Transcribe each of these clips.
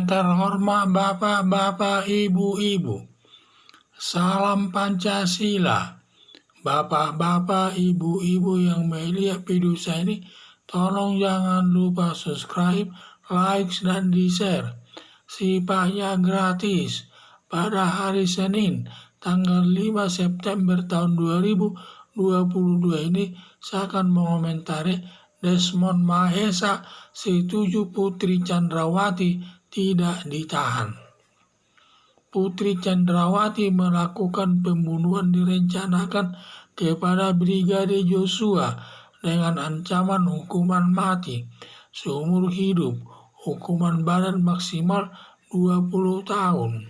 Yang terhormat Bapak-bapak, Ibu-ibu, salam Pancasila. Bapak-bapak, Ibu-ibu yang melihat video saya ini, tolong jangan lupa subscribe, like, dan di-share. Sifatnya gratis. Pada hari Senin, tanggal 5 September tahun 2022 ini, saya akan mengomentari Desmond Mahesa setuju Putri Chandrawati tidak ditahan. Putri Chandrawati melakukan pembunuhan direncanakan kepada Brigadir Joshua dengan ancaman hukuman mati seumur hidup, hukuman badan maksimal 20 tahun.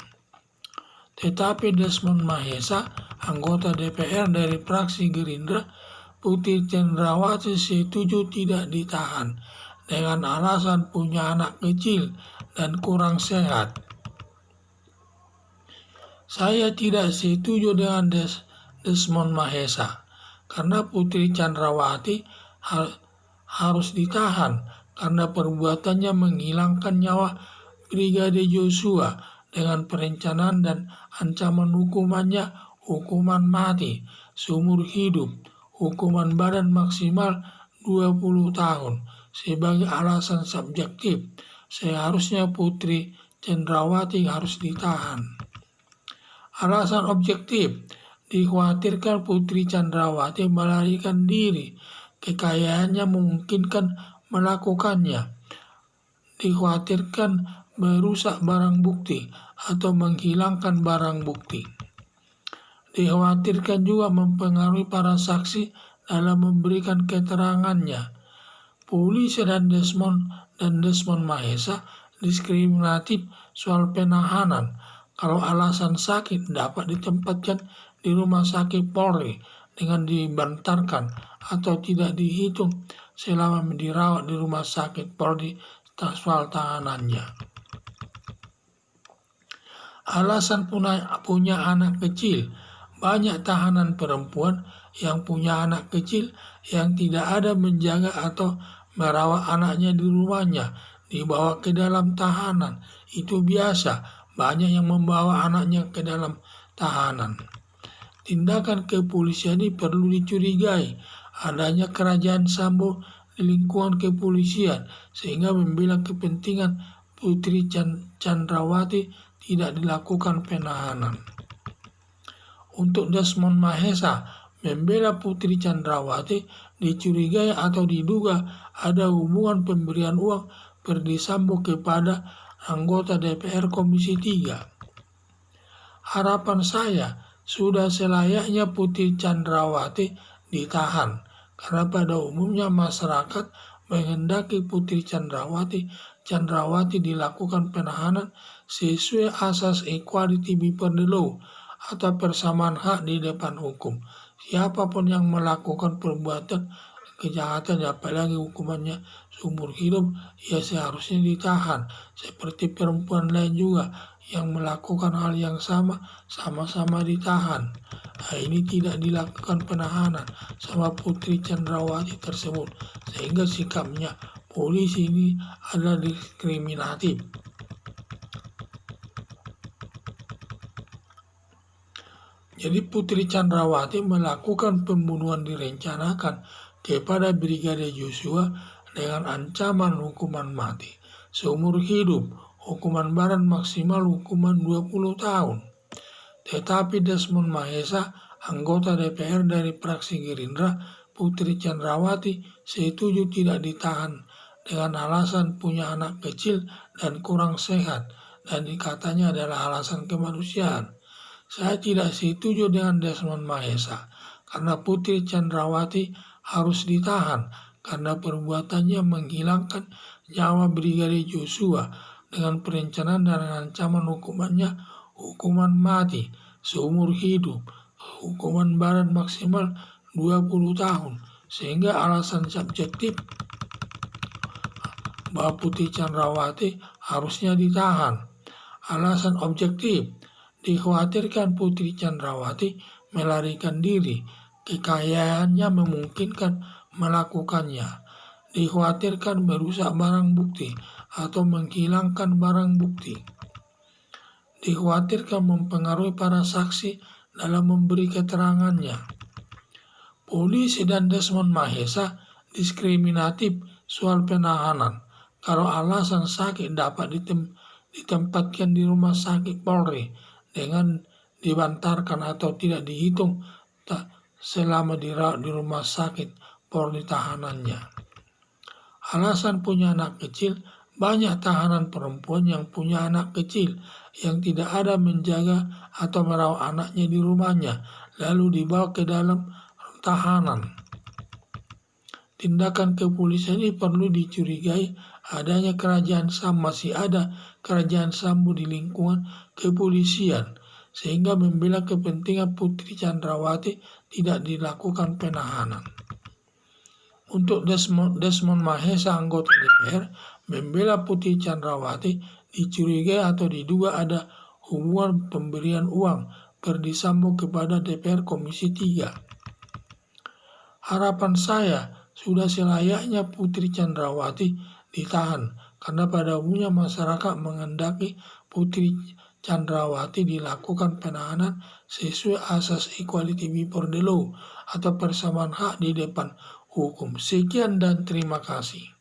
Tetapi Desmond Mahesa, anggota DPR dari fraksi Gerindra, Putri Chandrawati setuju tidak ditahan dengan alasan punya anak kecil dan kurang sehat. Saya tidak setuju dengan Desmond Mahesa karena Putri Chandrawati harus ditahan karena perbuatannya menghilangkan nyawa Brigadir Joshua dengan perencanaan dan ancaman hukumannya hukuman mati seumur hidup, hukuman badan maksimal 20 tahun. Sebagai alasan subjektif, seharusnya Putri Chandrawati harus ditahan. Alasan objektif, dikhawatirkan Putri Chandrawati melarikan diri, kekayaannya memungkinkan melakukannya. Dikhawatirkan merusak barang bukti atau menghilangkan barang bukti. Dikhawatirkan juga mempengaruhi para saksi dalam memberikan keterangannya. Polisi dan Desmond Mahesa diskriminatif soal penahanan. Kalau alasan sakit dapat ditempatkan di rumah sakit Polri dengan dibantarkan atau tidak dihitung selama dirawat di rumah sakit Polri soal tahanannya. Alasan punya anak kecil. Banyak tahanan perempuan yang punya anak kecil yang tidak ada menjaga atau merawat anaknya di rumahnya, dibawa ke dalam tahanan. Itu biasa, banyak yang membawa anaknya ke dalam tahanan. Tindakan kepolisian ini perlu dicurigai. Adanya kerajaan Sambo di lingkungan kepolisian sehingga membela kepentingan Putri Chandrawati tidak dilakukan penahanan. Untuk Desmond Mahesa, membela Putri Chandrawati dicurigai atau diduga ada hubungan pemberian uang Ferdy Sambo kepada anggota DPR Komisi 3. Harapan saya, sudah selayaknya Putri Chandrawati ditahan, karena pada umumnya masyarakat menghendaki Putri Chandrawati dilakukan penahanan sesuai asas equality before the law atau persamaan hak di depan hukum. Siapapun yang melakukan perbuatan kejahatan, apalagi hukumannya seumur hidup, ya seharusnya ditahan. Seperti perempuan lain juga yang melakukan hal yang sama-sama ditahan. Nah, ini tidak dilakukan penahanan sama Putri Chandrawati tersebut, sehingga sikapnya polisi ini adalah diskriminatif. Jadi Putri Chandrawati melakukan pembunuhan direncanakan kepada Brigadir Joshua dengan ancaman hukuman mati seumur hidup, hukuman badan maksimal hukuman 20 tahun. Tetapi Desmond Mahesa, anggota DPR dari fraksi Gerindra, Putri Chandrawati setuju tidak ditahan dengan alasan punya anak kecil dan kurang sehat, dan katanya adalah alasan kemanusiaan. Saya tidak setuju dengan Desmond Mahesa karena Putri Chandrawati harus ditahan karena perbuatannya menghilangkan nyawa Brigadir Joshua dengan perencanaan dan ancaman hukumannya hukuman mati seumur hidup, hukuman badan maksimal 20 tahun, sehingga alasan subjektif bahwa Putri Chandrawati harusnya ditahan. Alasan objektif, dikhawatirkan Putri Chandrawati melarikan diri, kekayaannya memungkinkan melakukannya. dikhawatirkan merusak barang bukti atau menghilangkan barang bukti, dikhawatirkan mempengaruhi para saksi dalam memberi keterangannya. Polisi dan Desmond Mahesa diskriminatif soal penahanan. Kalau alasan sakit dapat ditempatkan di rumah sakit Polri dengan dibantarkan atau tidak dihitung selama dirawat di rumah sakit Polri tahanannya. Alasan punya anak kecil, banyak tahanan perempuan yang punya anak kecil yang tidak ada menjaga atau merawat anaknya di rumahnya, lalu dibawa ke dalam tahanan. Tindakan kepolisian ini perlu dicurigai adanya kerajaan Sambo, masih ada kerajaan Sambo di lingkungan kepolisian, sehingga membela kepentingan Putri Chandrawati tidak dilakukan penahanan. Untuk Desmond Mahesa, anggota DPR, membela Putri Chandrawati dicurigai atau diduga ada hubungan pemberian uang Ferdy Sambo kepada DPR Komisi 3. Harapan saya sudah selayaknya Putri Chandrawati ditahan, karena pada umumnya masyarakat menghendaki Putri Chandrawati dilakukan penahanan sesuai asas equality before the law atau persamaan hak di depan hukum. Sekian dan terima kasih.